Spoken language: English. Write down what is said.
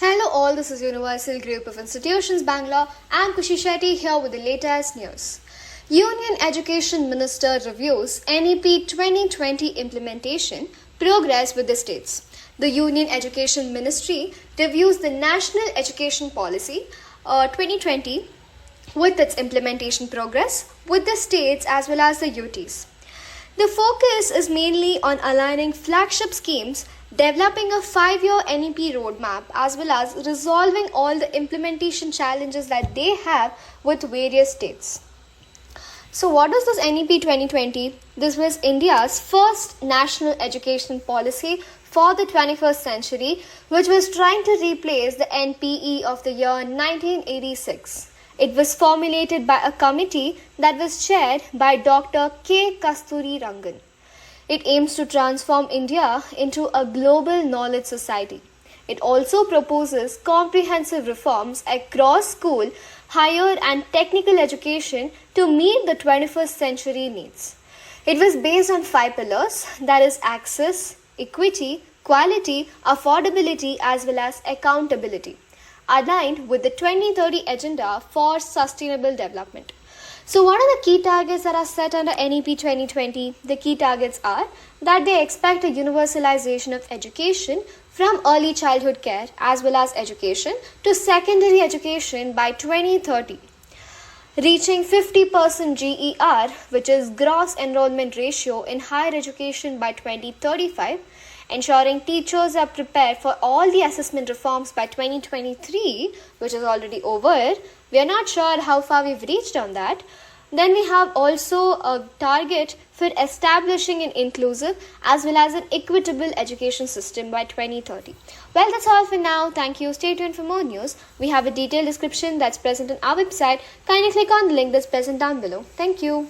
Hello all, this is Universal Group of Institutions Bangalore. I am Kushi Shetty here with the latest news. Union Education Minister reviews NEP 2020 implementation progress with the states. The Union Education Ministry reviews the National Education Policy 2020 with its implementation progress with the states as well as the UTs. The focus is mainly on aligning flagship schemes, developing a 5-year NEP roadmap, as well as resolving all the implementation challenges that they have with various states. So, what is this NEP 2020? This was India's first national education policy for the 21st century, which was trying to replace the NPE of the year 1986. It was formulated by a committee that was chaired by Dr. K. Kasturi Rangan. It aims to transform India into a global knowledge society. It also proposes comprehensive reforms across school, higher and technical education to meet the 21st century needs. It was based on 5 pillars, that is access, equity, quality, affordability as well as accountability, aligned with the 2030 agenda for sustainable development. So what are the key targets that are set under NEP 2020? The key targets are that they expect a universalization of education from early childhood care as well as education to secondary education by 2030. Reaching 50% GER, which is gross enrollment ratio in higher education by 2035, ensuring teachers are prepared for all the assessment reforms by 2023, which is already over. We are not sure how far we've reached on that. Then we have also a target for establishing an inclusive as well as an equitable education system by 2030. Well, that's all for now. Thank you. Stay tuned for more news. We have a detailed description that's present on our website. Kindly click on the link that's present down below. Thank you.